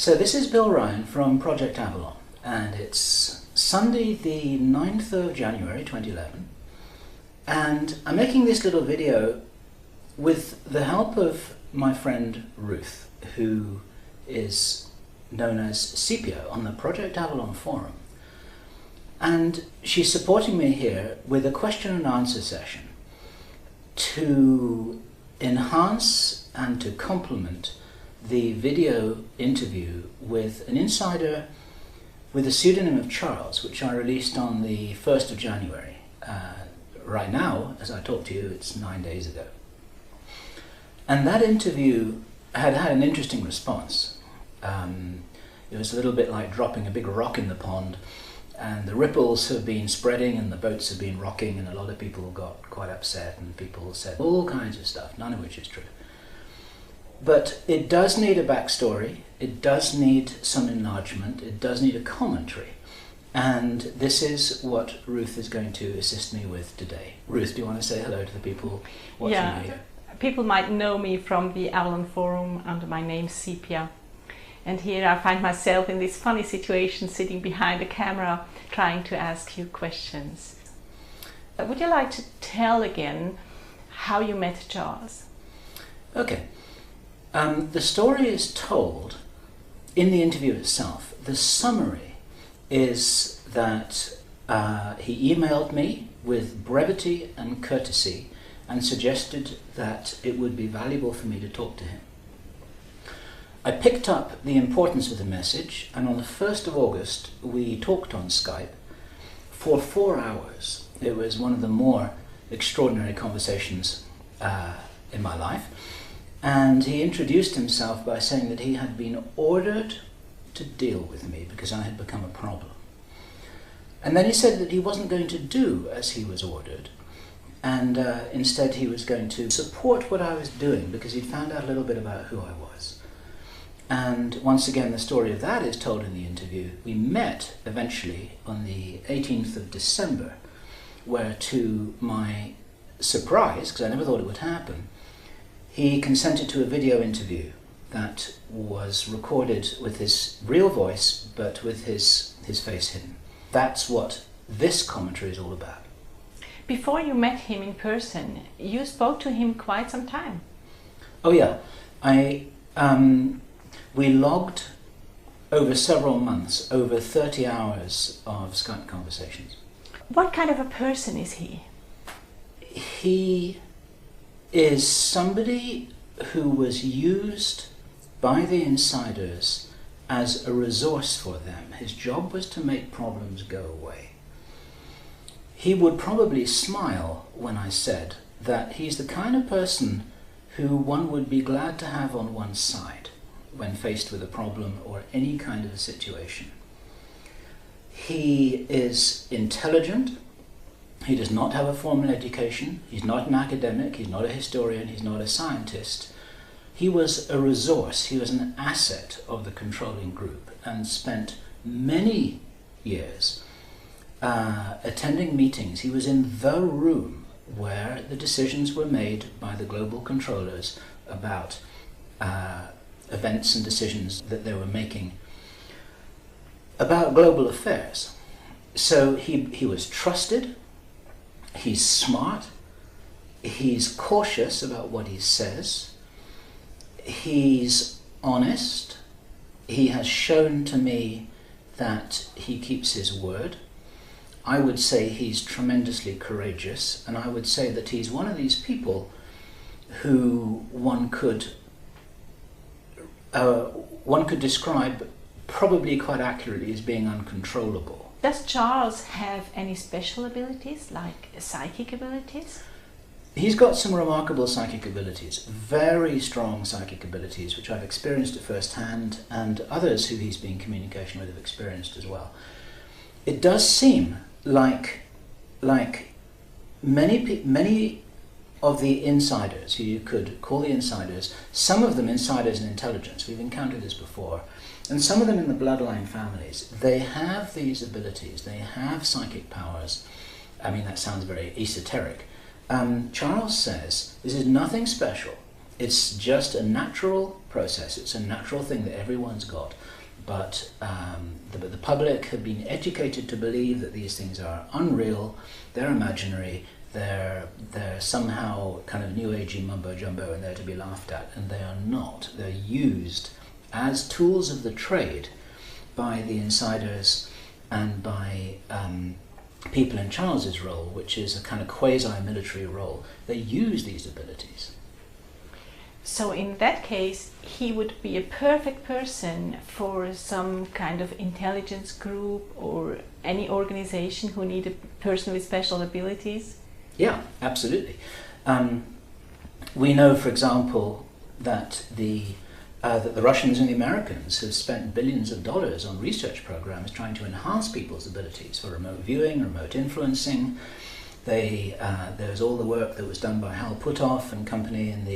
So this is Bill Ryan from Project Avalon, and it's Sunday the 9th of January 2011, and I'm making this little video with the help of my friend Ruth, who is known as Sepia on the Project Avalon forum, and she's supporting me here with a question and answer session to enhance and to complement the video interview with an insider with the pseudonym of Charles, which I released on the 1st of January. Right now, as I talk to you, it's 9 days ago. And that interview had an interesting response. It was a little bit like dropping a big rock in the pond, and the ripples have been spreading and the boats have been rocking, and a lot of people got quite upset and people said all kinds of stuff, none of which is true. But it does need a backstory, it does need some enlargement, it does need a commentary. And this is what Ruth is going to assist me with today. Ruth, do you want to say hello to the people watching me? People might know me from the Avalon forum under my name Sepia. And here I find myself in this funny situation, sitting behind a camera, trying to ask you questions. Would you like to tell again how you met Charles? Okay. The story is told in the interview itself. The summary is that he emailed me with brevity and courtesy and suggested that it would be valuable for me to talk to him. I picked up the importance of the message, and on the 1st of August we talked on Skype for 4 hours. It was one of the more extraordinary conversations in my life. And he introduced himself by saying that he had been ordered to deal with me because I had become a problem. And then he said that he wasn't going to do as he was ordered, and instead he was going to support what I was doing because he'd found out a little bit about who I was. And once again, the story of that is told in the interview. We met eventually on the 18th of December, where to my surprise, because I never thought it would happen, he consented to a video interview that was recorded with his real voice, but with his face hidden. That's what this commentary is all about. Before you met him in person, you spoke to him quite some time. Oh yeah, we logged over several months, over 30 hours of Skype conversations. What kind of a person is he? He is somebody who was used by the insiders as a resource for them. His job was to make problems go away. He would probably smile when I said that he's the kind of person who one would be glad to have on one's side when faced with a problem or any kind of a situation. He is intelligent. He does not have a formal education. He's not an academic. He's not a historian. He's not a scientist. He was a resource. He was an asset of the controlling group and spent many years attending meetings. He was in the room where the decisions were made by the global controllers about events and decisions that they were making about global affairs. So he was trusted. He's smart, he's cautious about what he says, he's honest, he has shown to me that he keeps his word. I would say he's tremendously courageous, and I would say that he's one of these people who one could describe probably quite accurately as being uncontrollable. Does Charles have any special abilities, like psychic abilities? He's got some remarkable psychic abilities, very strong psychic abilities, which I've experienced at first hand, and others who he's been in communication with have experienced as well. It does seem like many of the insiders, who you could call the insiders, some of them insiders in intelligence, we've encountered this before, and some of them in the bloodline families, they have these abilities, they have psychic powers. I mean, that sounds very esoteric. Charles says this is nothing special. It's just a natural process. It's a natural thing that everyone's got. But the public have been educated to believe that these things are unreal, they're imaginary, they're somehow kind of new agey mumbo jumbo and they're to be laughed at, and they are not. They're used as tools of the trade by the insiders and by people in Charles's role, which is a kind of quasi-military role. They use these abilities. So in that case, he would be a perfect person for some kind of intelligence group or any organization who need a person with special abilities? Yeah, absolutely. We know, for example, that the Russians and the Americans have spent billions of dollars on research programs trying to enhance people's abilities for remote viewing, remote influencing. There's all the work that was done by Hal Puthoff and company in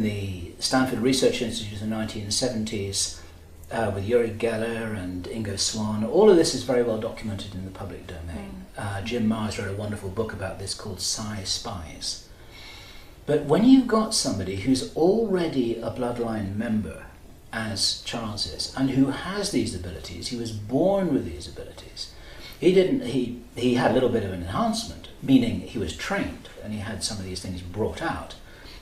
the Stanford Research Institute in the 1970s with Uri Geller and Ingo Swann. All of this is very well documented in the public domain. Jim Marrs wrote a wonderful book about this called Psi Spies. But when you've got somebody who's already a bloodline member, as Charles is, and who has these abilities, he was born with these abilities. He had a little bit of an enhancement, meaning he was trained and he had some of these things brought out.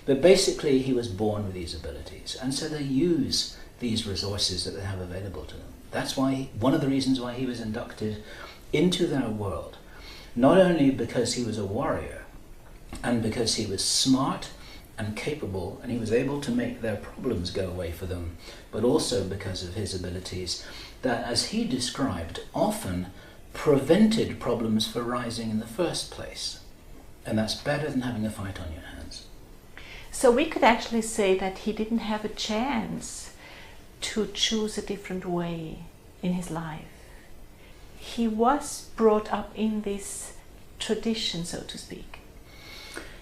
But basically he was born with these abilities, and so they use these resources that they have available to them. That's why, one of the reasons why he was inducted into their world, not only because he was a warrior and because he was smart and capable and he was able to make their problems go away for them, but also because of his abilities that, as he described, often prevented problems from rising in the first place. And that's better than having a fight on your hands. So we could actually say that he didn't have a chance to choose a different way in his life. He was brought up in this tradition, so to speak.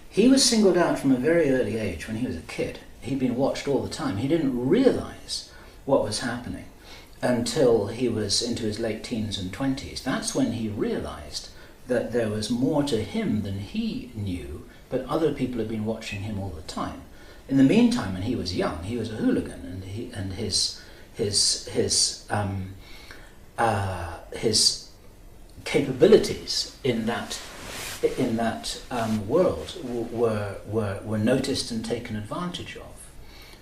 He was singled out from a very early age when he was a kid. He'd been watched all the time. He didn't realize what was happening until he was into his late teens and 20s. That's when he realized that there was more to him than he knew, but other people had been watching him all the time. In the meantime, when he was young, he was a hooligan, and his capabilities in that world were noticed and taken advantage of.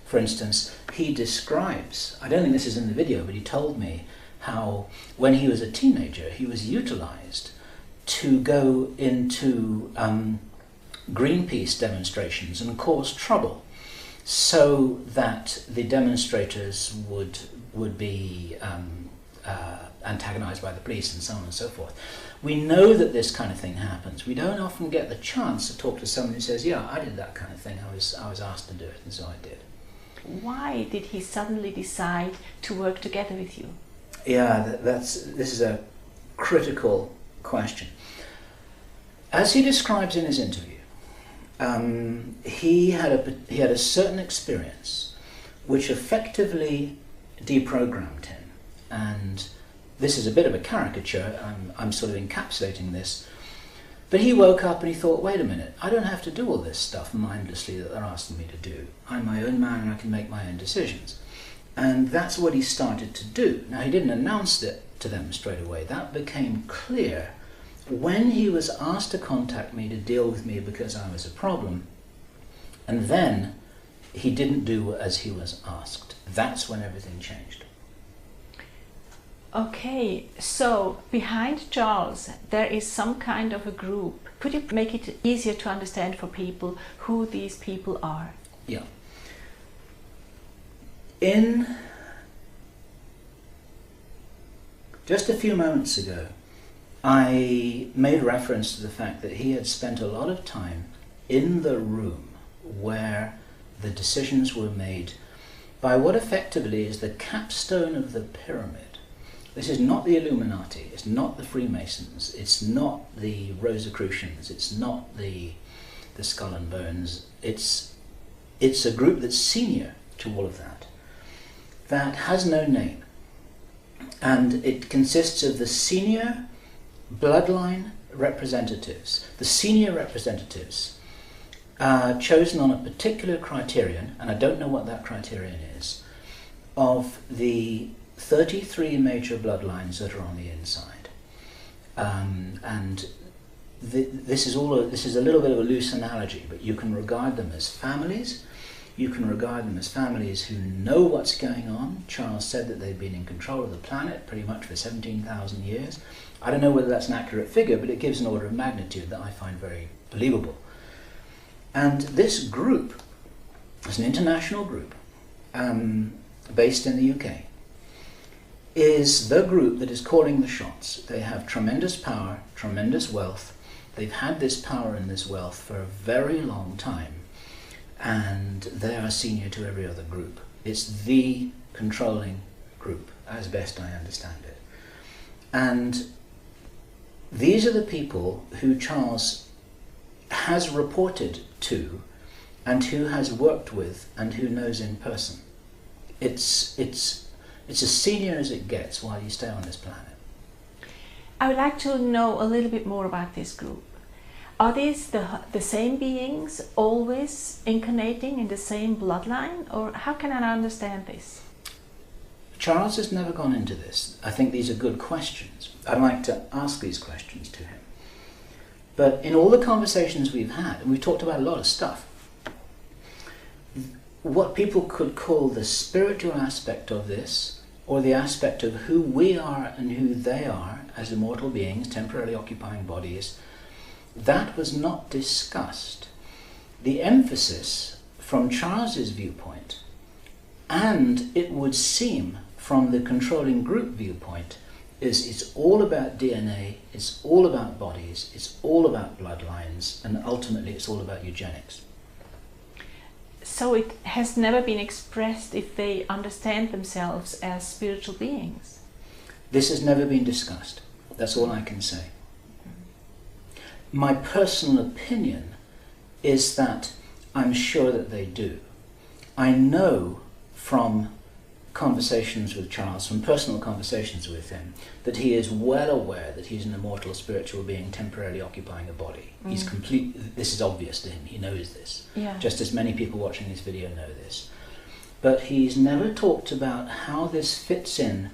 For instance, he describes, I don't think this is in the video, but he told me how when he was a teenager he was utilized to go into Greenpeace demonstrations and cause trouble so that the demonstrators would be antagonized by the police and so on and so forth. We know that this kind of thing happens. We don't often get the chance to talk to someone who says, yeah, I did that kind of thing, I was asked to do it, and so I did. Why did he suddenly decide to work together with you? Yeah, this is a critical question. As he describes in his interview, he had a certain experience which effectively deprogrammed him, and this is a bit of a caricature, I'm sort of encapsulating this, but he woke up and he thought, wait a minute, I don't have to do all this stuff mindlessly that they're asking me to do. I'm my own man and I can make my own decisions. And that's what he started to do. Now, he didn't announce it to them straight away. That became clear when he was asked to contact me to deal with me because I was a problem, and then he didn't do as he was asked. That's when everything changed. Okay, so behind Charles there is some kind of a group. Could you make it easier to understand for people who these people are? Yeah. Just a few moments ago, I made reference to the fact that he had spent a lot of time in the room where the decisions were made by what effectively is the capstone of the pyramid. This is not the Illuminati, it's not the Freemasons, it's not the Rosicrucians, it's not the Skull and Bones. It's a group that's senior to all of that, that has no name. And it consists of the senior bloodline representatives. The senior representatives chosen on a particular criterion, and I don't know what that criterion is, of the 33 major bloodlines that are on the inside. And this is a little bit of a loose analogy, but you can regard them as families. You can regard them as families who know what's going on. Charles said that they've been in control of the planet pretty much for 17,000 years. I don't know whether that's an accurate figure, but it gives an order of magnitude that I find very believable. And this group is an international group based in the UK, is the group that is calling the shots. They have tremendous power, tremendous wealth. They've had this power and this wealth for a very long time, and they are senior to every other group. It's the controlling group, as best I understand it. And these are the people who Charles has reported to and who has worked with and who knows in person. It's as senior as it gets while you stay on this planet. I would like to know a little bit more about this group. Are these the same beings always incarnating in the same bloodline, or how can I understand this? Charles has never gone into this. I think these are good questions. I'd like to ask these questions to him. But in all the conversations we've had, and we've talked about a lot of stuff, what people could call the spiritual aspect of this, or the aspect of who we are and who they are as immortal beings temporarily occupying bodies, that was not discussed. The emphasis from Charles's viewpoint, and it would seem from the controlling group viewpoint, is it's all about DNA, it's all about bodies, it's all about bloodlines, and ultimately it's all about eugenics. So it has never been expressed if they understand themselves as spiritual beings? This has never been discussed. That's all I can say. My personal opinion is that I'm sure that they do. I know from conversations with Charles, from personal conversations with him, that he is well aware that he's an immortal spiritual being temporarily occupying a body. He's this is obvious to him, he knows this. Yeah. Just as many people watching this video know this. But he's never talked about how this fits in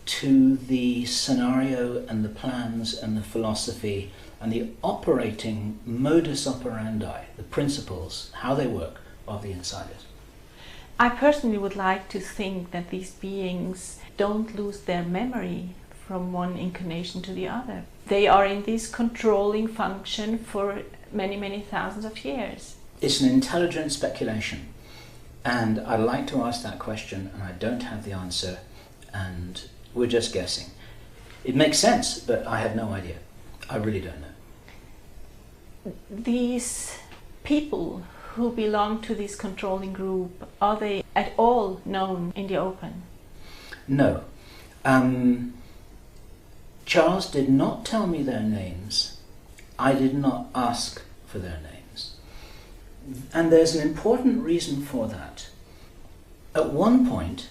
to the scenario and the plans and the philosophy and the operating modus operandi, the principles, how they work of the insiders. I personally would like to think that these beings don't lose their memory from one incarnation to the other. They are in this controlling function for many, many thousands of years. It's an intelligent speculation, and I'd like to ask that question, and I don't have the answer, and we're just guessing. It makes sense, but I have no idea. I really don't know. These people who belong to this controlling group, are they at all known in the open? No. Charles did not tell me their names. I did not ask for their names. And there's an important reason for that. At one point,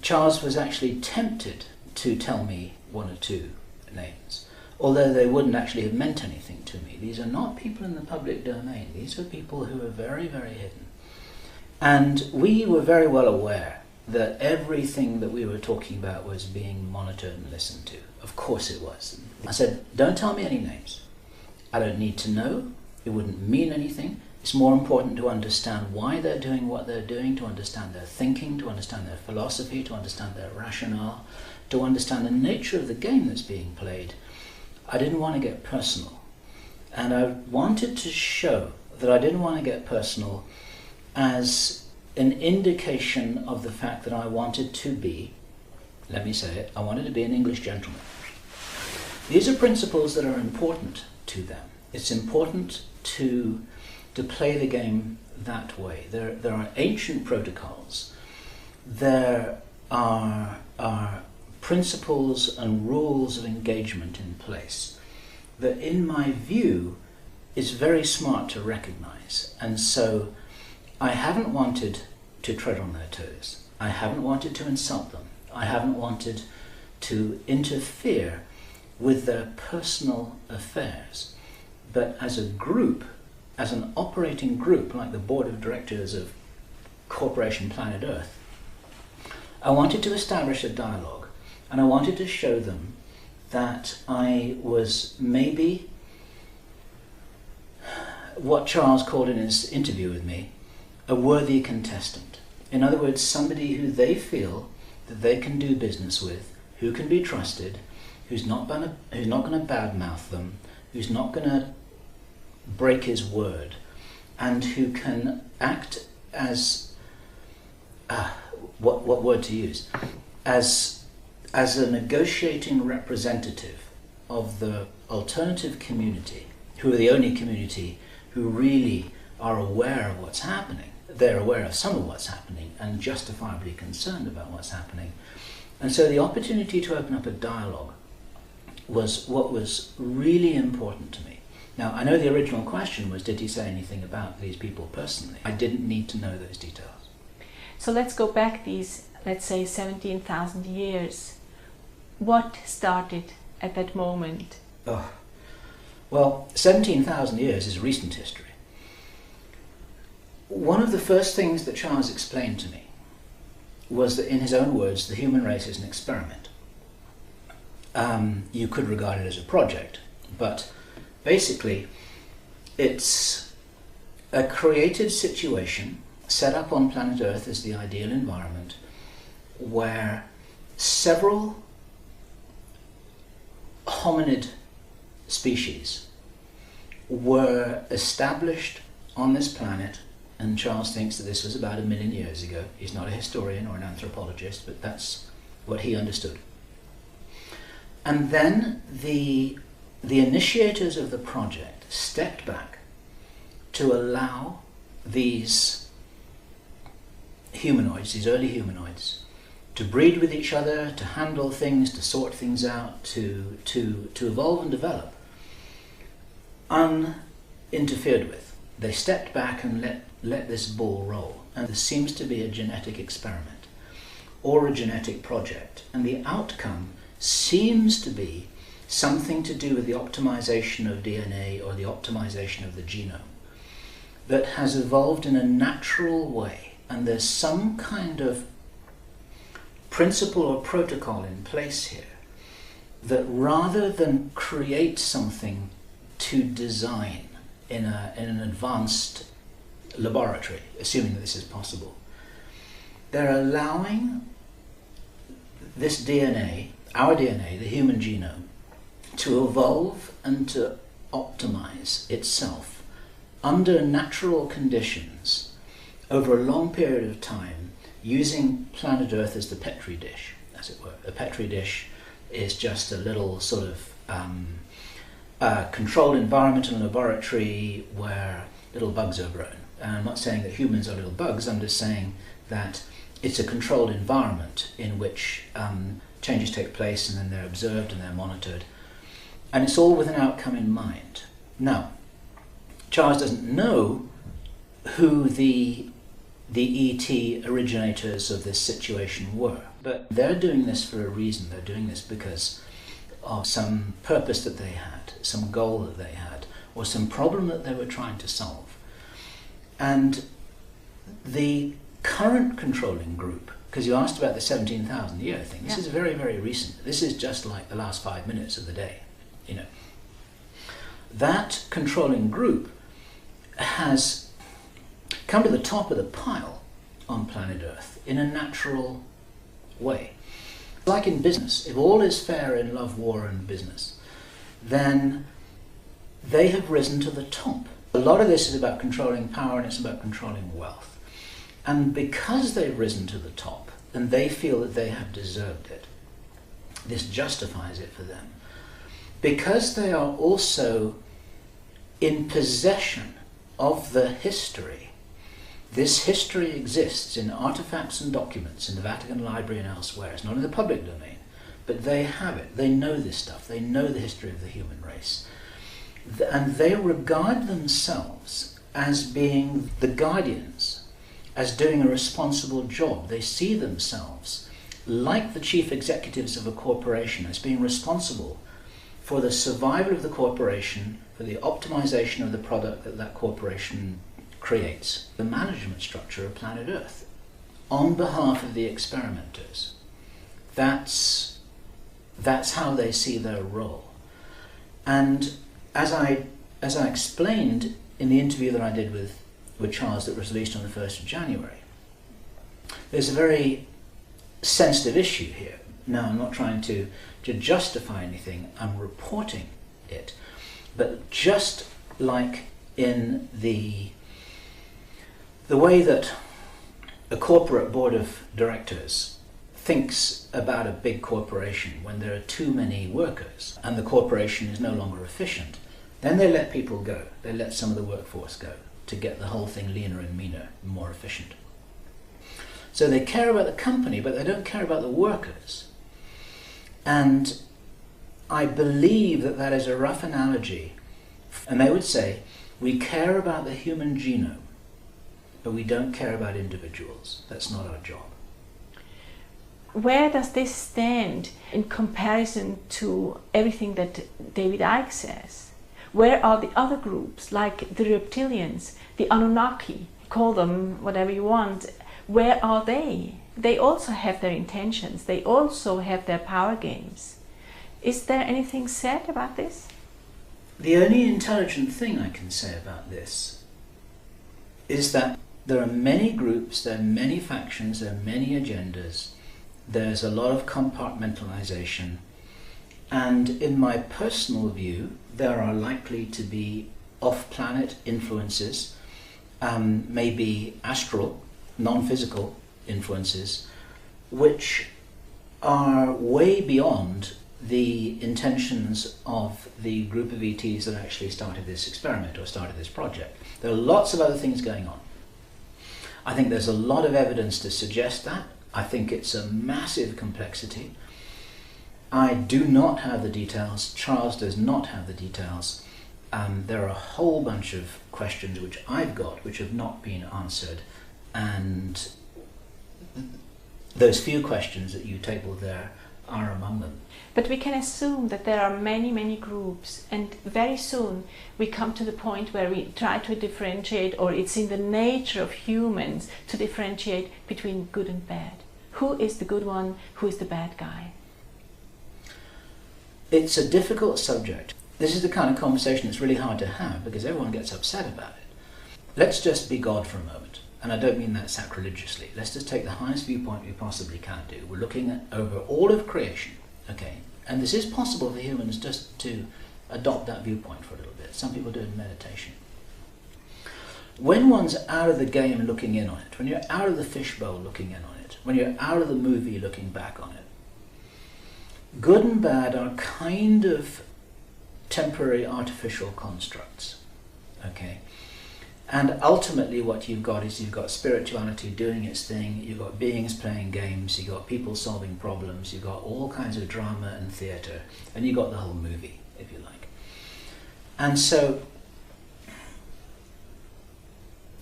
Charles was actually tempted to tell me one or two names, although they wouldn't actually have meant anything to me. These are not people in the public domain. These are people who are very, very hidden. And we were very well aware that everything that we were talking about was being monitored and listened to. Of course it was. I said, don't tell me any names. I don't need to know. It wouldn't mean anything. It's more important to understand why they're doing what they're doing, to understand their thinking, to understand their philosophy, to understand their rationale, to understand the nature of the game that's being played. I didn't want to get personal. And I wanted to show that I didn't want to get personal as an indication of the fact that I wanted to be, let me say it, I wanted to be an English gentleman. These are principles that are important to them. It's important to play the game that way. There are ancient protocols. There are principles and rules of engagement in place that, in my view, is very smart to recognize. And so I haven't wanted to tread on their toes. I haven't wanted to insult them. I haven't wanted to interfere with their personal affairs. But as a group, as an operating group, like the board of directors of Corporation Planet Earth, I wanted to establish a dialogue, and I wanted to show them that I was maybe what Charles called in his interview with me, a worthy contestant. In other words, somebody who they feel that they can do business with, who can be trusted, who's not going to badmouth them, who's not going to break his word, and who can act as what word to use, as a negotiating representative of the alternative community, who are the only community who really are aware of what's happening. They're aware of some of what's happening and justifiably concerned about what's happening. And so the opportunity to open up a dialogue was what was really important to me. Now, I know the original question was, did he say anything about these people personally? I didn't need to know those details. So let's go back these, let's say, 17,000 years. What started at that moment? Oh, well, 17,000 years is recent history. One of the first things that Charles explained to me was that, in his own words, the human race is an experiment. You could regard it as a project, but basically it's a created situation set up on planet Earth as the ideal environment where several hominid species were established on this planet, and Charles thinks that this was about 1 million years ago. He's not a historian or an anthropologist, but that's what he understood. And then the initiators of the project stepped back to allow these humanoids, these early humanoids, to breed with each other, to handle things, to sort things out, to evolve and develop, uninterfered with. They stepped back and let this ball roll. And there seems to be a genetic experiment or a genetic project. And the outcome seems to be something to do with the optimization of DNA or the optimization of the genome that has evolved in a natural way. And there's some kind of principle or protocol in place here that, rather than create something to design in an advanced laboratory, assuming that this is possible, they're allowing this DNA, our DNA, the human genome, to evolve and to optimize itself under natural conditions over a long period of time, using planet Earth as the petri dish, as it were. A petri dish is just a little sort of controlled environment in a laboratory where little bugs are grown. And I'm not saying that humans are little bugs, I'm just saying that it's a controlled environment in which changes take place, and then they're observed and they're monitored. And it's all with an outcome in mind. Now, Charles doesn't know who the ET originators of this situation were, but they're doing this for a reason. They're doing this because of some purpose that they had, some goal that they had, or some problem that they were trying to solve. And the current controlling group, because you asked about the 17,000 year thing, this is very, very recent. This is just like the last 5 minutes of the day, you know. That controlling group has come to the top of the pile on planet Earth in a natural way. Like in business, if all is fair in love, war and business, then they have risen to the top. A lot of this is about controlling power, and it's about controlling wealth. And because they've risen to the top and they feel that they have deserved it, this justifies it for them. Because they are also in possession of the history. This history exists in artifacts and documents in the Vatican Library and elsewhere. It's not in the public domain, but they have it. They know this stuff. They know the history of the human race. And they regard themselves as being the guardians, as doing a responsible job. They see themselves, like the chief executives of a corporation, as being responsible for the survival of the corporation for the optimization of the product that that corporation creates, the management structure of planet Earth, on behalf of the experimenters. That's how they see their role. And as I explained in the interview that I did with Charles that was released on the 1st of January, there's a very sensitive issue here. Now, I'm not trying to justify anything, I'm reporting it. But just like in the way that a corporate board of directors thinks about a big corporation when there are too many workers and the corporation is no longer efficient, then they let people go. They let some of the workforce go to get the whole thing leaner and meaner and more efficient. So they care about the company, but they don't care about the workers. And I believe that that is a rough analogy. And they would say, we care about the human genome, but we don't care about individuals. That's not our job. Where does this stand in comparison to everything that David Icke says? Where are the other groups, like the reptilians, the Anunnaki, call them whatever you want? Where are they? They also have their intentions. They also have their power games. Is there anything said about this? The only intelligent thing I can say about this is that there are many groups, there are many factions, there are many agendas. There's a lot of compartmentalization. And in my personal view, there are likely to be off-planet influences, maybe astral, non-physical influences, which are way beyond the intentions of the group of ETs that actually started this experiment or started this project. There are lots of other things going on. I think there's a lot of evidence to suggest that. I think it's a massive complexity. I do not have the details. Charles does not have the details. There are a whole bunch of questions which I've got which have not been answered, and those few questions that you tabled there are among them. But we can assume that there are many, many groups, and very soon we come to the point where we try to differentiate, or it's in the nature of humans to differentiate between good and bad. Who is the good one? Who is the bad guy? It's a difficult subject. This is the kind of conversation that's really hard to have because everyone gets upset about it. Let's just be God for a moment. And I don't mean that sacrilegiously. Let's just take the highest viewpoint we possibly can do. We're looking at over all of creation, okay? And this is possible for humans just to adopt that viewpoint for a little bit. Some people do it in meditation. When one's out of the game looking in on it, when you're out of the fishbowl looking in on it, when you're out of the movie looking back on it, good and bad are kind of temporary artificial constructs, okay? And ultimately what you've got is you've got spirituality doing its thing, you've got beings playing games, you've got people solving problems, you've got all kinds of drama and theatre, and you've got the whole movie, if you like. And so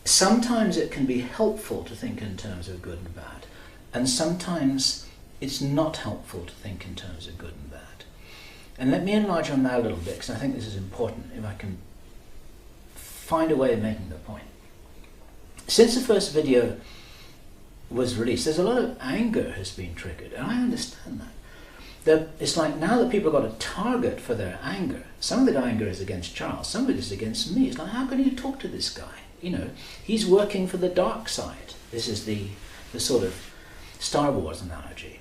sometimes it can be helpful to think in terms of good and bad, and sometimes it's not helpful to think in terms of good and bad. And let me enlarge on that a little bit, because I think this is important, if I can find a way of making the point. Since the first video was released, there's a lot of anger has been triggered, and I understand that. It's like now that people have got a target for their anger. Some of the anger is against Charles, some of it is against me. It's like, how can you talk to this guy? You know, he's working for the dark side. This is the sort of Star Wars analogy.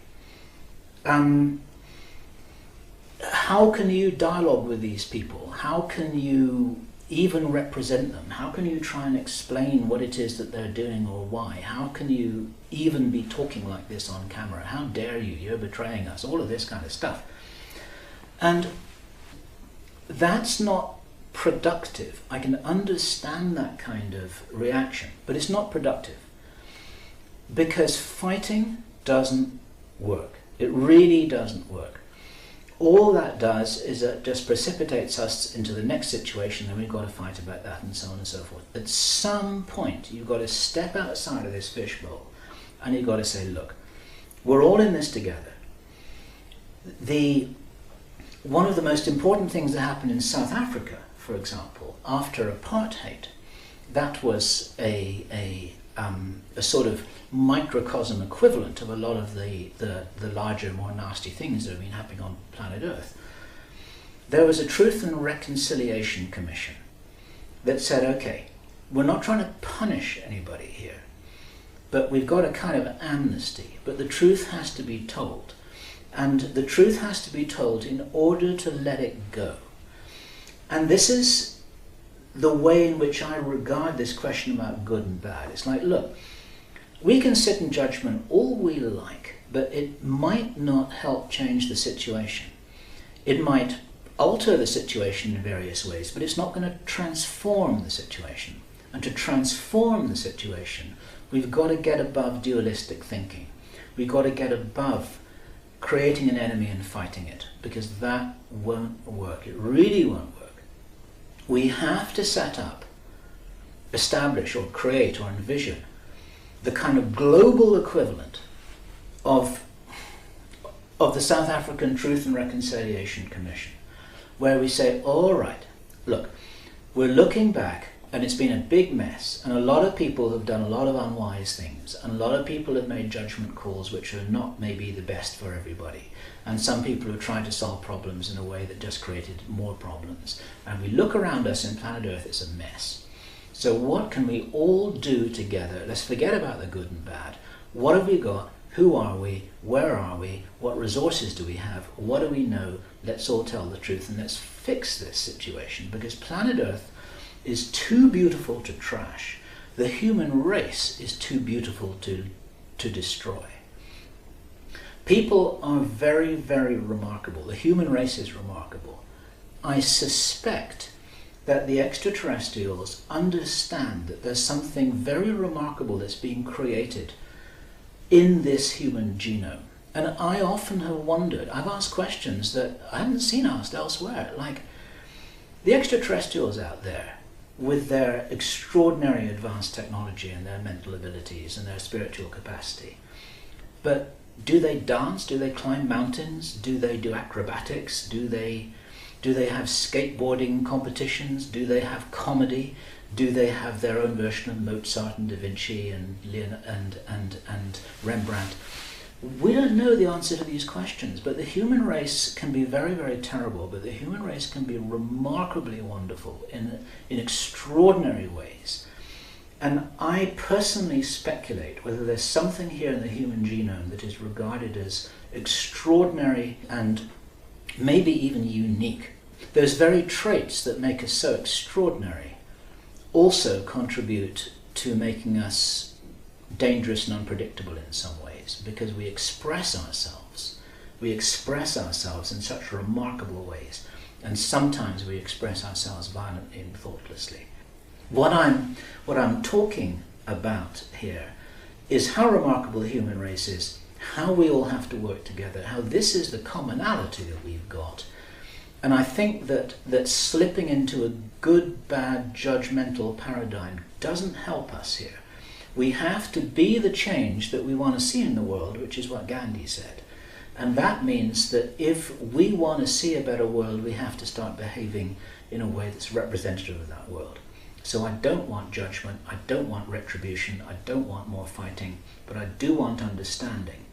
How can you dialogue with these people? How can you even represent them? How can you try and explain what it is that they're doing or why? How can you even be talking like this on camera? How dare you? You're betraying us. All of this kind of stuff. And that's not productive. I can understand that kind of reaction, but it's not productive. Because fighting doesn't work. It really doesn't work. All that does is it just precipitates us into the next situation, and we've got to fight about that, and so on and so forth. At some point, you've got to step outside of this fishbowl, and you've got to say, look, we're all in this together. One of the most important things that happened in South Africa, for example, after apartheid, that was a sort of microcosm equivalent of a lot of the larger, more nasty things that have been happening on planet Earth. There was a Truth and Reconciliation Commission that said, okay, we're not trying to punish anybody here, but we've got a kind of amnesty, but the truth has to be told. And the truth has to be told in order to let it go. And this is the way in which I regard this question about good and bad. It's like, look, we can sit in judgment all we like, but it might not help change the situation. It might alter the situation in various ways, but it's not going to transform the situation. And to transform the situation, we've got to get above dualistic thinking. We've got to get above creating an enemy and fighting it, because that won't work. It really won't work. We have to set up, establish or create or envision the kind of global equivalent of the South African Truth and Reconciliation Commission, where we say, all right, look, we're looking back and it's been a big mess, and a lot of people have done a lot of unwise things, and a lot of people have made judgment calls which are not maybe the best for everybody, and some people have tried to solve problems in a way that just created more problems. And we look around us in planet Earth, it's a mess. So what can we all do together? Let's forget about the good and bad. What have we got? Who are we? Where are we? What resources do we have? What do we know? Let's all tell the truth and let's fix this situation, because planet Earth is too beautiful to trash. The human race is too beautiful to destroy. People are very, very remarkable. The human race is remarkable. I suspect that the extraterrestrials understand that there's something very remarkable that's being created in this human genome. And I often have wondered, I've asked questions that I haven't seen asked elsewhere, like the extraterrestrials out there with their extraordinary advanced technology and their mental abilities and their spiritual capacity. But do they dance? Do they climb mountains? Do they do acrobatics? Do they have skateboarding competitions? Do they have comedy? Do they have their own version of Mozart and Da Vinci and Rembrandt? We don't know the answer to these questions, but the human race can be very, very terrible, but the human race can be remarkably wonderful in extraordinary ways. And I personally speculate whether there's something here in the human genome that is regarded as extraordinary and maybe even unique. Those very traits that make us so extraordinary also contribute to making us dangerous and unpredictable in some ways, because we express ourselves. We express ourselves in such remarkable ways, and sometimes we express ourselves violently and thoughtlessly. What I'm talking about here is how remarkable the human race is, how we all have to work together, how this is the commonality that we've got. And I think that slipping into a good, bad, judgmental paradigm doesn't help us here. We have to be the change that we want to see in the world, which is what Gandhi said. And that means that if we want to see a better world, we have to start behaving in a way that's representative of that world. So I don't want judgment, I don't want retribution, I don't want more fighting, but I do want understanding.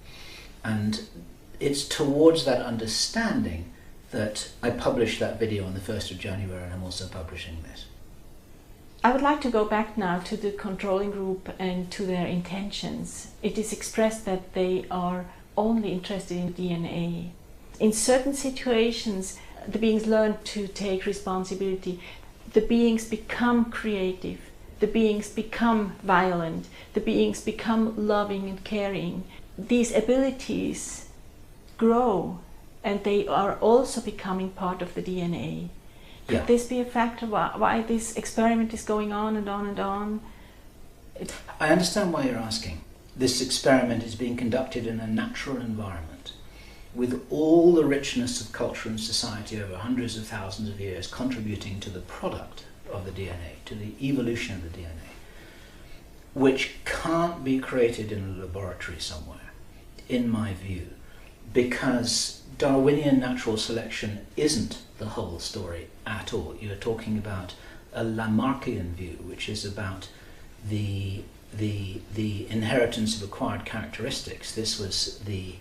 And it's towards that understanding that I published that video on the 1st of January, and I'm also publishing this. I would like to go back now to the controlling group and to their intentions. It is expressed that they are only interested in DNA. In certain situations, the beings learn to take responsibility. The beings become creative. The beings become violent. The beings become loving and caring. These abilities grow, and they are also becoming part of the DNA. Could this be a factor why this experiment is going on and on and on? I understand why you're asking. This experiment is being conducted in a natural environment with all the richness of culture and society over hundreds of thousands of years contributing to the product of the DNA, to the evolution of the DNA, which can't be created in a laboratory somewhere, in my view. because Darwinian natural selection isn't the whole story at all. You're talking about a Lamarckian view, which is about the inheritance of acquired characteristics. This was he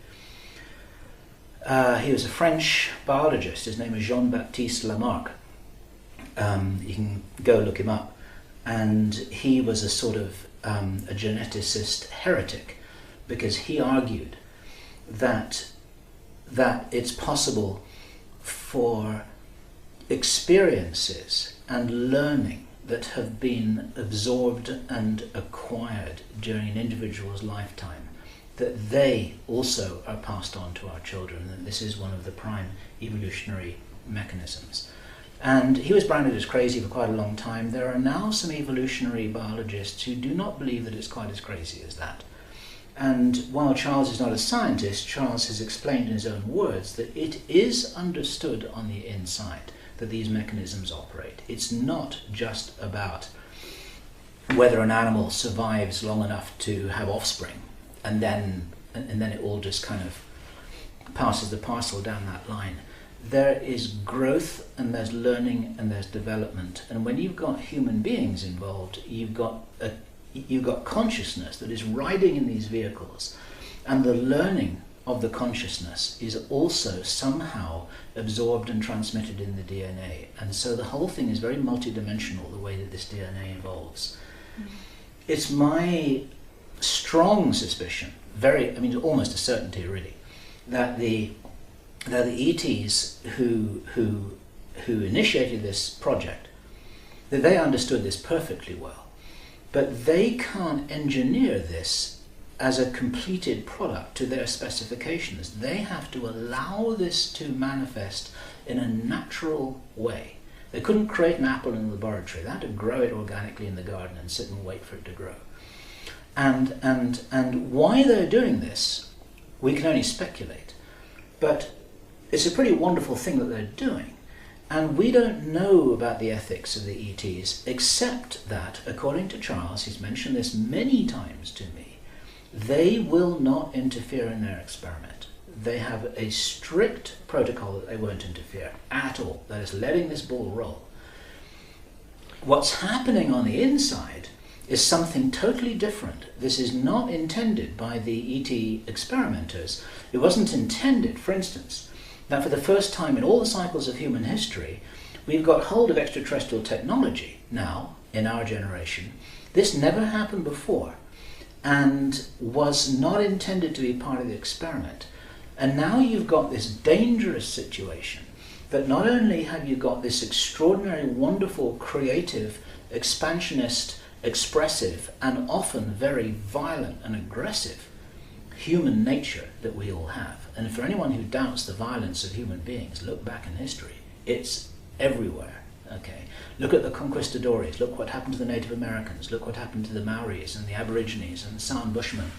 was a French biologist. His name is Jean-Baptiste Lamarck. You can go look him up. And he was a sort of a geneticist heretic, because he argued that it's possible for experiences and learning that have been absorbed and acquired during an individual's lifetime, that they also are passed on to our children, and this is one of the prime evolutionary mechanisms. And he was branded as crazy for quite a long time. There are now some evolutionary biologists who do not believe that it's quite as crazy as that. And while Charles is not a scientist, Charles has explained in his own words that it is understood on the inside that these mechanisms operate. It's not just about whether an animal survives long enough to have offspring, and then it all just kind of passes the parcel down that line. There is growth, and there's learning, and there's development. And when you've got human beings involved, you've got consciousness that is riding in these vehicles, and the learning of the consciousness is also somehow absorbed and transmitted in the DNA. And so the whole thing is very multidimensional, the way that this DNA evolves. Mm-hmm. It's my strong suspicion, almost a certainty really, that the ETs who initiated this project, that they understood this perfectly well, but they can't engineer this as a completed product to their specifications. They have to allow this to manifest in a natural way. They couldn't create an apple in the laboratory. They had to grow it organically in the garden and sit and wait for it to grow. And why they're doing this, we can only speculate. But it's a pretty wonderful thing that they're doing. And we don't know about the ethics of the ETs, except that, according to Charles, he's mentioned this many times to me, they will not interfere in their experiment. They have a strict protocol that they won't interfere at all. That is letting this ball roll. What's happening on the inside is something totally different. This is not intended by the ET experimenters. It wasn't intended, for instance, that for the first time in all the cycles of human history, we've got hold of extraterrestrial technology now, in our generation. This never happened before, and was not intended to be part of the experiment. And now you've got this dangerous situation that not only have you got this extraordinary, wonderful, creative, expansionist, expressive, and often very violent and aggressive human nature that we all have. And for anyone who doubts the violence of human beings, look back in history. It's everywhere. Okay, look at the conquistadores, look what happened to the Native Americans, look what happened to the Maoris and the Aborigines and the San Bushmen.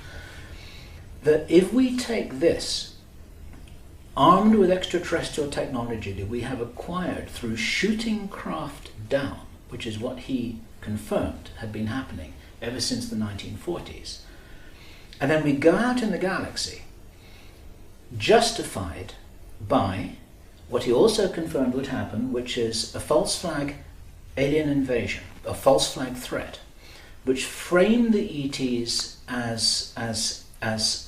That if we take this, armed with extraterrestrial technology that we have acquired through shooting craft down, which is what he confirmed had been happening ever since the 1940s, and then we go out in the galaxy, justified by what he also confirmed would happen, which is a false flag alien invasion, a false flag threat, which framed the ETs as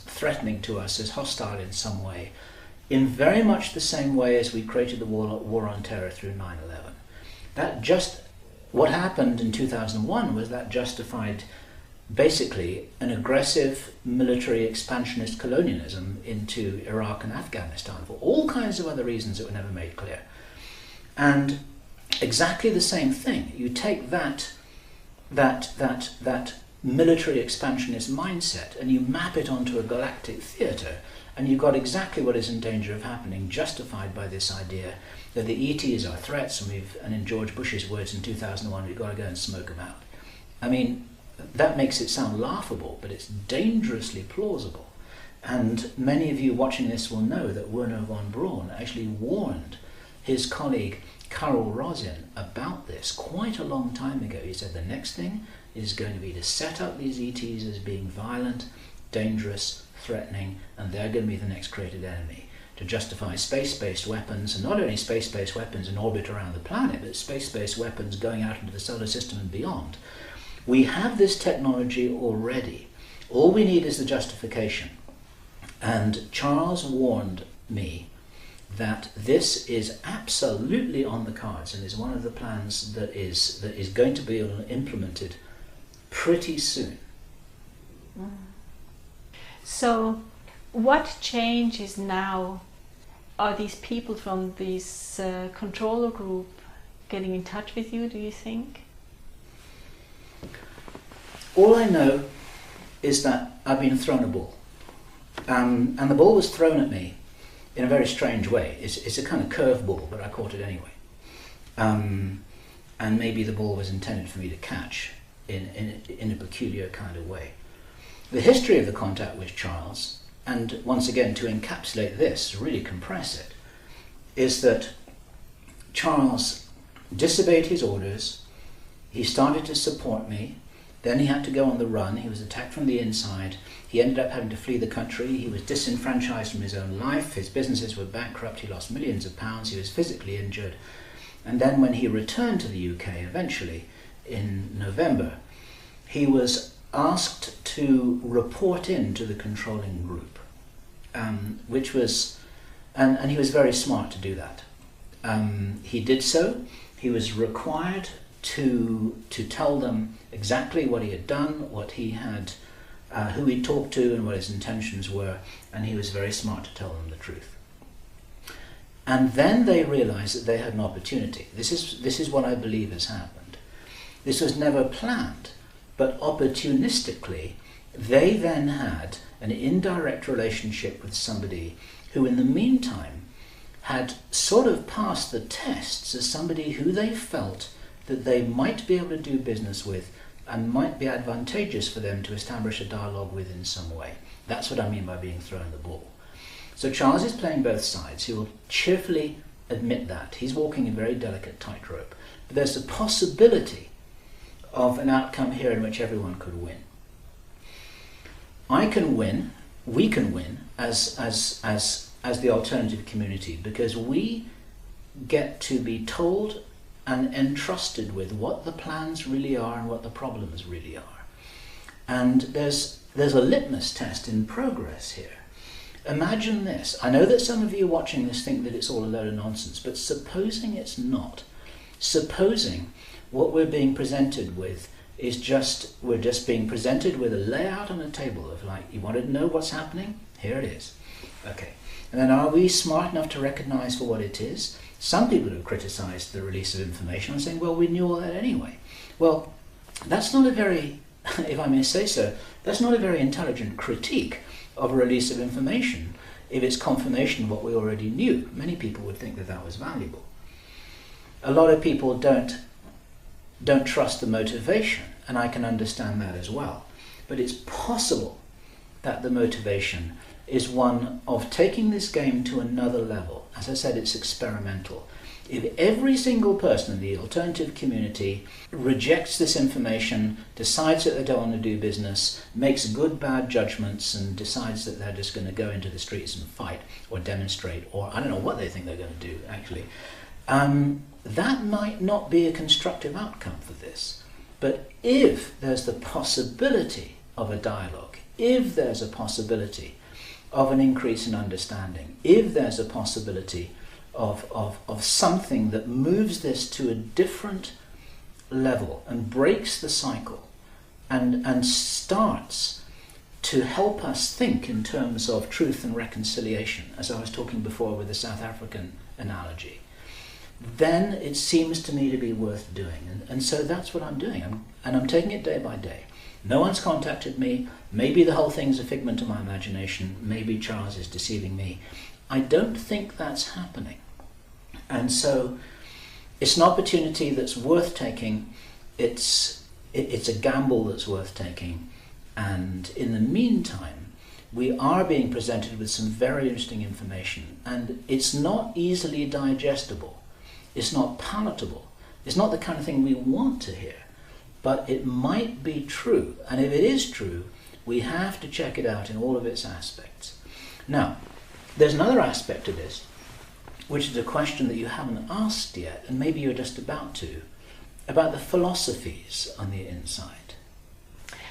threatening to us, as hostile in some way, in very much the same way as we created the war on terror through 9/11. What happened in 2001 was that justified basically an aggressive military expansionist colonialism into Iraq and Afghanistan for all kinds of other reasons that were never made clear. And exactly the same thing. You take that military expansionist mindset and you map it onto a galactic theatre, and you've got exactly what is in danger of happening, justified by this idea that the ETs are threats, and in George Bush's words in 2001, we've got to go and smoke them out. I mean, that makes it sound laughable, but it's dangerously plausible. And many of you watching this will know that Werner von Braun actually warned his colleague Carl Rosin about this quite a long time ago. He said the next thing is going to be to set up these ETs as being violent dangerous, threatening, and they're going to be the next created enemy. To justify space-based weapons, and not only space-based weapons in orbit around the planet, but space-based weapons going out into the solar system and beyond. We have this technology already. All we need is the justification. And Charles warned me that this is absolutely on the cards and is one of the plans that is going to be implemented pretty soon. So what changes now? Are these people from this controller group getting in touch with you, do you think? All I know is that I've been thrown a ball. And the ball was thrown at me in a very strange way. It's a kind of curve ball, but I caught it anyway. And maybe the ball was intended for me to catch in a peculiar kind of way. The history of the contact with Charles, and once again to encapsulate this, really compress it, is that Charles disobeyed his orders, he started to support me, then he had to go on the run, he was attacked from the inside, he ended up having to flee the country, he was disenfranchised from his own life, his businesses were bankrupt, he lost millions of pounds, he was physically injured, and then when he returned to the UK eventually in November, he was asked to report in to the controlling group, which was, and he was very smart to do that. He did so. He was required to tell them exactly what he had done, what he had, who he talked to, and what his intentions were, and he was very smart to tell them the truth. And then they realized that they had an opportunity. This is what I believe has happened. This was never planned, but opportunistically, they then had an indirect relationship with somebody who in the meantime had sort of passed the tests as somebody who they felt that they might be able to do business with and might be advantageous for them to establish a dialogue with in some way. That's what I mean by being thrown the ball. So Charles is playing both sides. He will cheerfully admit that. He's walking a very delicate tightrope. But there's a possibility of an outcome here in which everyone could win. I can win, we can win as the alternative community, because we get to be told and entrusted with what the plans really are and what the problems really are. And there's a litmus test in progress here. Imagine this. I know that some of you watching this think that it's all a load of nonsense, but supposing it's not. Supposing what we're being presented with is we're just being presented with a layout on a table of, like, you want to know what's happening? Here it is. Okay. And then are we smart enough to recognize for what it is? Some people have criticized the release of information and saying, well, we knew all that anyway. Well, that's not a very, if I may say so, that's not a very intelligent critique of a release of information if it's confirmation of what we already knew. Many people would think that that was valuable. A lot of people don't trust the motivation, and I can understand that as well. But it's possible that the motivation is one of taking this game to another level. As I said, it's experimental. If every single person in the alternative community rejects this information, decides that they don't want to do business, makes good, bad judgments, and decides that they're just going to go into the streets and fight or demonstrate, or I don't know what they think they're going to do, actually, that might not be a constructive outcome for this. But if there's the possibility of a dialogue, if there's a possibility of an increase in understanding, if there's a possibility of something that moves this to a different level and breaks the cycle and starts to help us think in terms of truth and reconciliation, as I was talking before with the South African analogy, then it seems to me to be worth doing. And so that's what I'm doing. I'm taking it day by day. No one's contacted me. Maybe the whole thing's a figment of my imagination. Maybe Charles is deceiving me. I don't think that's happening. And so it's an opportunity that's worth taking. It's a gamble that's worth taking. And in the meantime, we are being presented with some very interesting information. And it's not easily digestible. It's not palatable. It's not the kind of thing we want to hear. But it might be true. And if it is true, We have to check it out in all of its aspects. Now, there's another aspect to this, which is a question that you haven't asked yet, and maybe you're just about to, about the philosophies on the inside.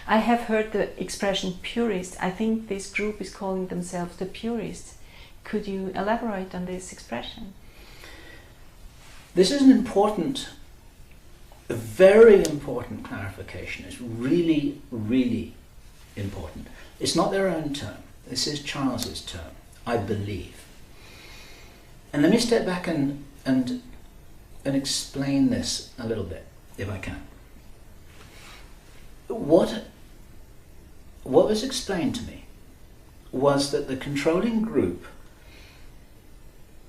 I have heard the expression purist. I think this group is calling themselves the purists. Could you elaborate on this expression? This is an important, a very important clarification. It's really, really important. It's not their own term. This is Charles's term, I believe. And let me step back and explain this a little bit, if I can. What was explained to me was that the controlling group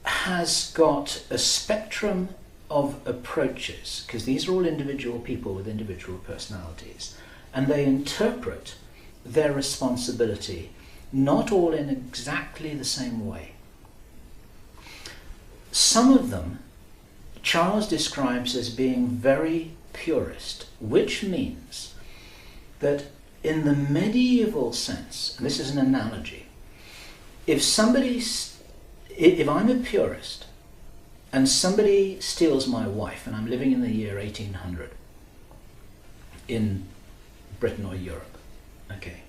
has got a spectrum of approaches, because these are all individual people with individual personalities, and they interpret their responsibility not all in exactly the same way. Some of them Charles describes as being very purist, which means that in the medieval sense, and this is an analogy, if I'm a purist and somebody steals my wife, and I'm living in the year 1800 in Britain or Europe, okay,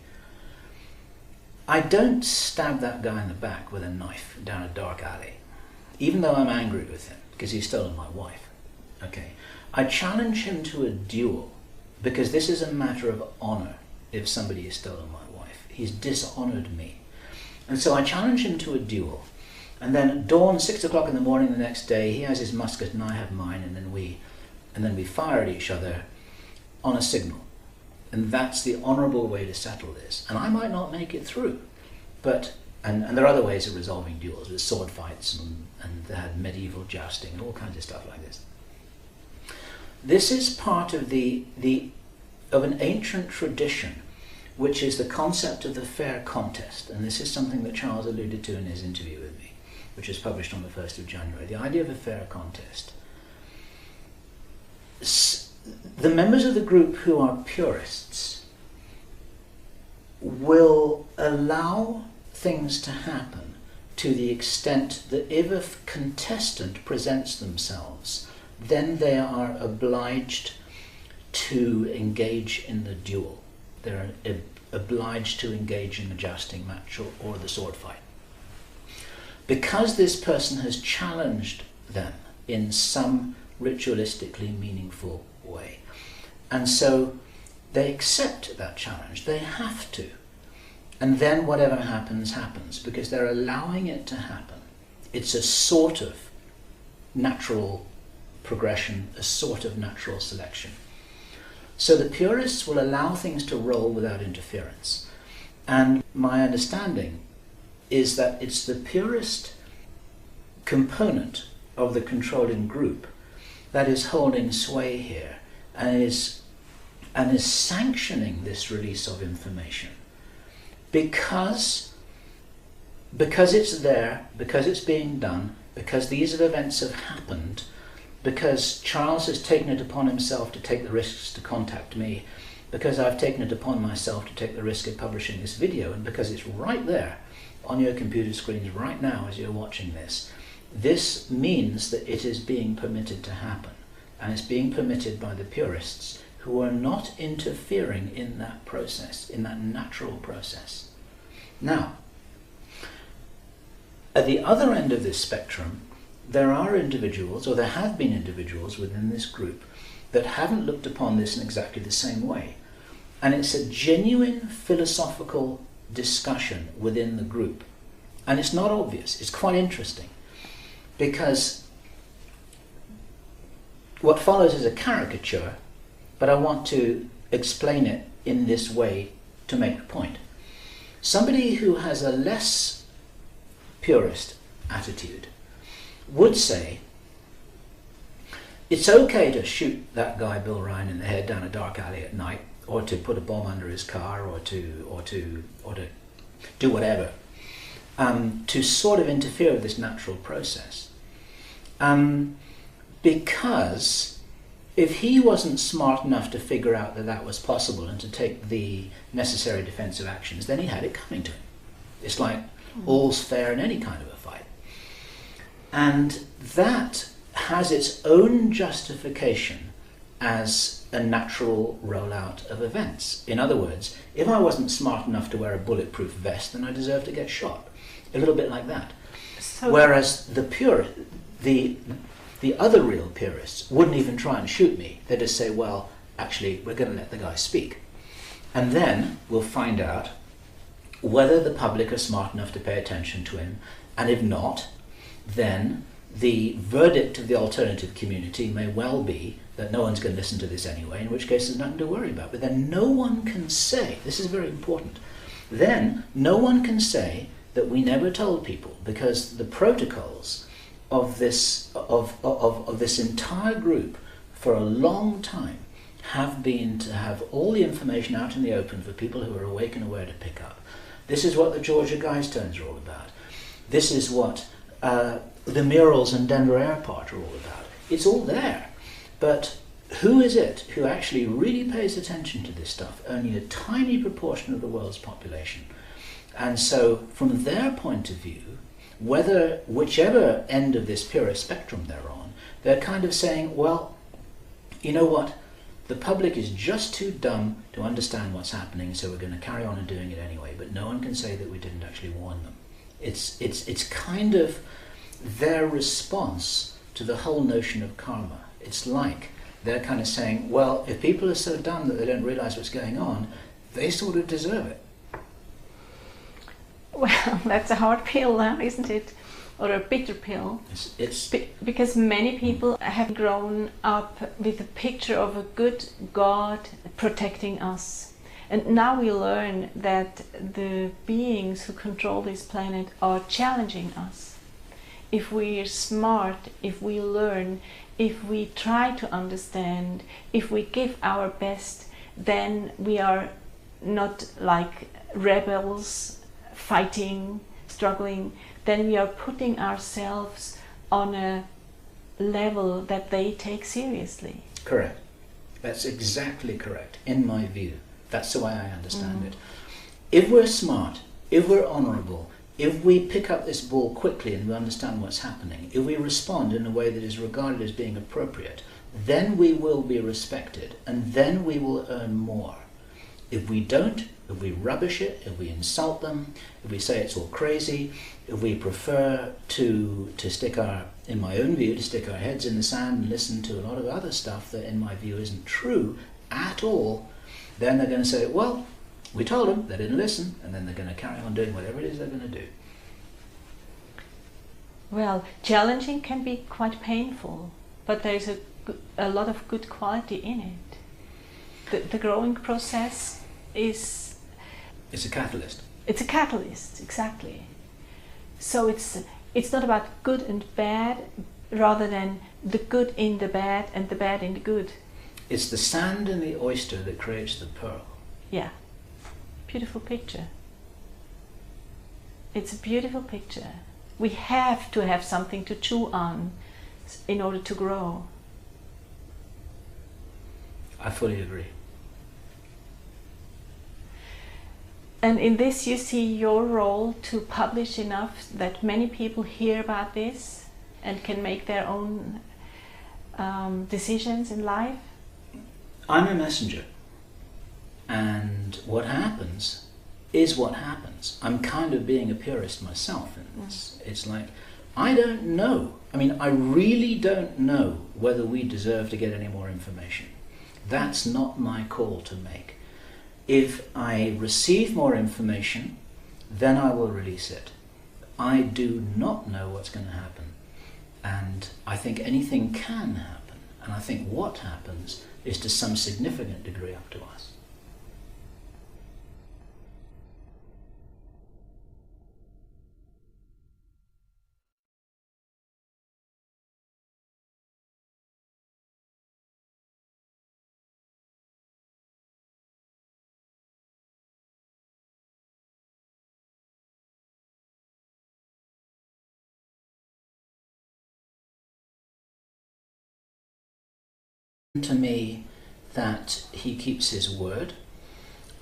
I don't stab that guy in the back with a knife down a dark alley, even though I'm angry with him because he's stolen my wife, okay. I challenge him to a duel because this is a matter of honor. If somebody has stolen my wife, he's dishonored me. And so I challenge him to a duel. And then at dawn, 6 o'clock in the morning the next day, he has his musket and I have mine, and then we fire at each other on a signal. And that's the honorable way to settle this. And I might not make it through, but and there are other ways of resolving duels, with sword fights, and they had medieval jousting and all kinds of stuff like this. This is part of of an ancient tradition, which is the concept of the fair contest, and this is something that Charles alluded to in his interview with me, which was published on the 1st of January, the idea of a fair contest. The members of the group who are purists will allow things to happen to the extent that if a contestant presents themselves, then they are obliged to engage in the duel. They're obliged to engage in the jousting match or the sword fight. Because this person has challenged them in some ritualistically meaningful way. And so they accept that challenge. They have to. And then whatever happens, happens, because they're allowing it to happen. It's a sort of natural progression, a sort of natural selection. So the purists will allow things to roll without interference. And my understanding is that it's the purist component of the controlling group that is holding sway here and is sanctioning this release of information. Because it's there, because it's being done, because these events have happened, because Charles has taken it upon himself to take the risks to contact me, because I've taken it upon myself to take the risk of publishing this video, and because it's right there on your computer screens right now as you're watching this, this means that it is being permitted to happen, and it's being permitted by the purists who are not interfering in that process, in that natural process. Now, at the other end of this spectrum, there are individuals, or there have been individuals within this group that haven't looked upon this in exactly the same way. And it's a genuine philosophical discussion within the group. And it's not obvious. It's quite interesting. Because what follows is a caricature, but I want to explain it in this way to make the point. Somebody who has a less purist attitude would say, it's okay to shoot that guy Bill Ryan in the head down a dark alley at night, or to put a bomb under his car, or to do whatever, to sort of interfere with this natural process, because if he wasn't smart enough to figure out that that was possible and to take the necessary defensive actions, then he had it coming to him. It's like all's fair in any kind of a fight. And that has its own justification as a natural rollout of events. In other words, if I wasn't smart enough to wear a bulletproof vest, then I deserve to get shot. A little bit like that. So whereas the other real purists wouldn't even try and shoot me. They'd just say, well, actually, we're going to let the guy speak. And then we'll find out whether the public are smart enough to pay attention to him. And if not, then the verdict of the alternative community may well be that no one's going to listen to this anyway, in which case there's nothing to worry about. But then no one can say, this is very important, then no one can say that we never told people, because the protocols of this entire group for a long time have been to have all the information out in the open for people who are awake and aware to pick up. This is what the Georgia Guys turns are all about. This is what the murals in Denver Airport are all about. It's all there. But who is it who actually really pays attention to this stuff? Only a tiny proportion of the world's population. And so from their point of view, whichever end of this purist spectrum they're on, they're kind of saying, well, you know what? The public is just too dumb to understand what's happening, so we're going to carry on and doing it anyway. But no one can say that we didn't actually warn them. It's kind of their response to the whole notion of karma. It's like they're kind of saying, well, if people are so dumb that they don't realize what's going on, they sort of deserve it. Well, that's a hard pill, isn't it? Or a bitter pill. Because many people have grown up with a picture of a good God protecting us. And now we learn that the beings who control this planet are challenging us. If we're smart, if we learn, if we try to understand, if we give our best, then we are not like rebels fighting, struggling. Then we are putting ourselves on a level that they take seriously. Correct. That's exactly correct, in my view. That's the way I understand it. If we're smart, if we're honourable, if we pick up this ball quickly and we understand what's happening, if we respond in a way that is regarded as being appropriate, then we will be respected, and then we will earn more. If we don't, if we rubbish it, if we insult them, if we say it's all crazy, if we prefer to stick our, in my own view, to stick our heads in the sand and listen to a lot of other stuff that in my view isn't true at all, then they're going to say, well, we told them, they didn't listen, and then they're going to carry on doing whatever it is they're going to do. Well, challenging can be quite painful, but there's a lot of good quality in it. The growing process is... It's a catalyst. It's a catalyst, exactly. So it's not about good and bad, rather than the good in the bad and the bad in the good. It's the sand in the oyster that creates the pearl. Yeah. Beautiful picture. It's a beautiful picture. We have to have something to chew on in order to grow. I fully agree. And in this you see your role to publish enough that many people hear about this and can make their own decisions in life? I'm a messenger. And what happens is what happens. I'm kind of being a purist myself in this. It's like, I don't know. I mean, I really don't know whether we deserve to get any more information. That's not my call to make. If I receive more information, then I will release it. I do not know what's going to happen. And I think anything can happen. And I think what happens is to some significant degree up to us. to me that he keeps his word.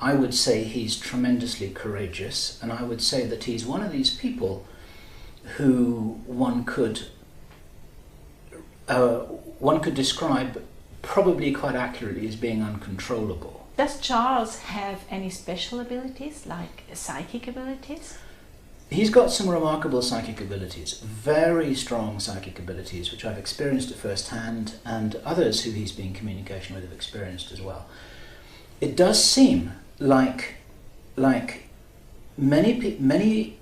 I would say he's tremendously courageous, and I would say that he's one of these people who one could describe probably quite accurately as being uncontrollable. Does Charles have any special abilities, like psychic abilities? He's got some remarkable psychic abilities, very strong psychic abilities, which I've experienced at first hand, and others who he's been in communication with have experienced as well. It does seem like many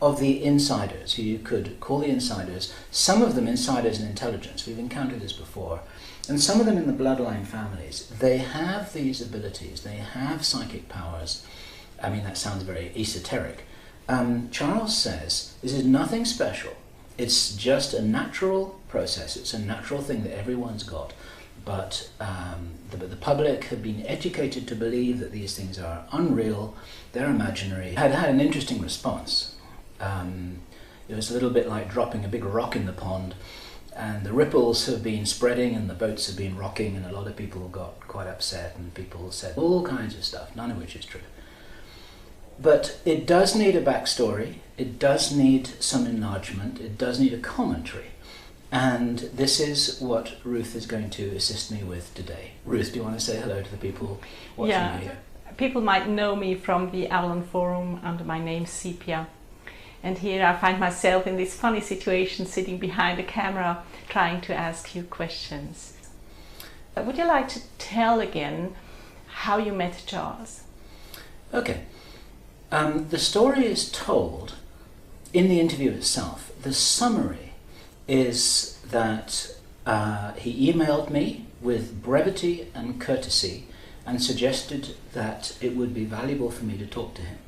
of the insiders, who you could call the insiders, some of them insiders in intelligence, we've encountered this before, and some of them in the bloodline families, they have these abilities, they have psychic powers. I mean, that sounds very esoteric. Charles says this is nothing special. It's just a natural process. It's a natural thing that everyone's got. But the public have been educated to believe that these things are unreal, they're imaginary. Had an interesting response. It was a little bit like dropping a big rock in the pond, and the ripples have been spreading and the boats have been rocking, and a lot of people got quite upset, and people said all kinds of stuff, none of which is true. But it does need a backstory, it does need some enlargement, it does need a commentary. And this is what Ruth is going to assist me with today. Ruth, do you want to say hello to the people watching me here? People might know me from the Avalon forum under my name Sepia. And here I find myself in this funny situation, sitting behind a camera, trying to ask you questions. Would you like to tell again how you met Charles? Okay. The story is told in the interview itself. The summary is that he emailed me with brevity and courtesy and suggested that it would be valuable for me to talk to him.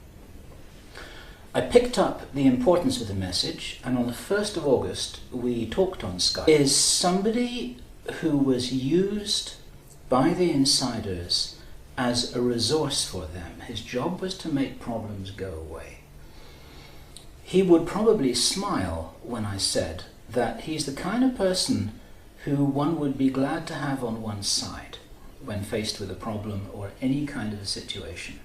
I picked up the importance of the message, and on the 1st of August we talked on Skype. Is somebody who was used by the insiders as a resource for them. His job was to make problems go away. He would probably smile when I said that he's the kind of person who one would be glad to have on one's side when faced with a problem or any kind of a situation.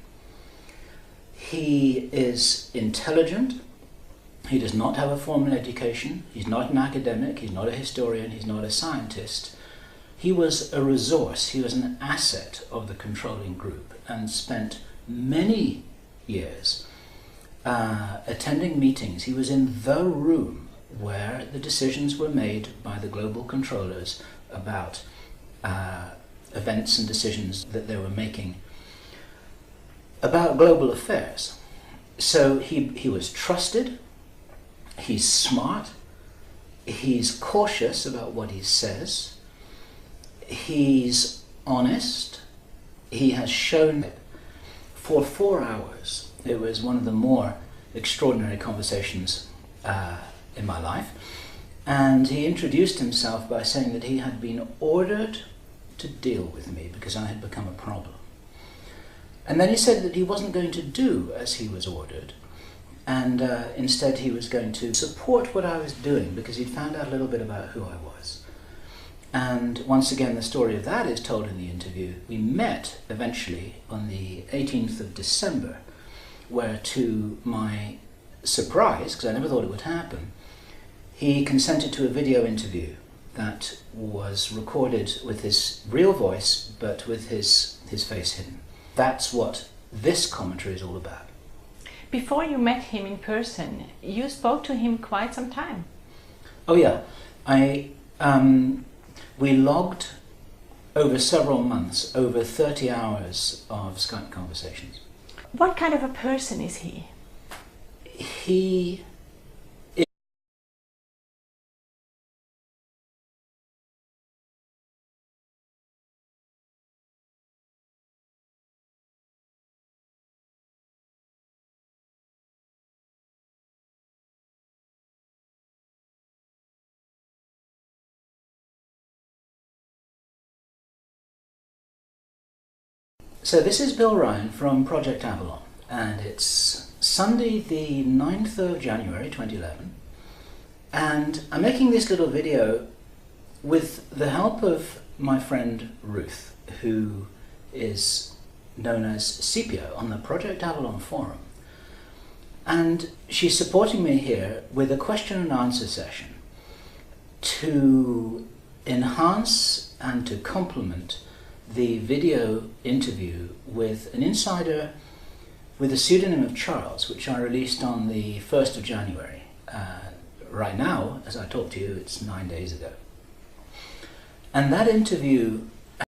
He is intelligent. He does not have a formal education. He's not an academic. He's not a historian. He's not a scientist. He was a resource. He was an asset of the controlling group and spent many years attending meetings. He was in the room where the decisions were made by the global controllers about events and decisions that they were making about global affairs. So he was trusted, he's smart, he's cautious about what he says, he's honest, he has shown it. For 4 hours, it was one of the more extraordinary conversations in my life, and he introduced himself by saying that he had been ordered to deal with me because I had become a problem. And then he said that he wasn't going to do as he was ordered, and instead he was going to support what I was doing because he'd found out a little bit about who I was. And once again, the story of that is told in the interview. We met eventually on the 18th of December, where to my surprise, because I never thought it would happen, he consented to a video interview that was recorded with his real voice, but with his face hidden. That's what this commentary is all about. Before you met him in person, you spoke to him quite some time. Oh yeah, we logged over several months, over 30 hours of Skype conversations. What kind of a person is he? He So this is Bill Ryan from Project Avalon, and it's Sunday the 9th of January 2011, and I'm making this little video with the help of my friend Ruth, who is known as Sepia on the Project Avalon forum. And she's supporting me here with a question and answer session to enhance and to complement the video interview with an insider with the pseudonym of Charles, which I released on the 1st of January. Right now, as I talk to you, it's 9 days ago. And that interview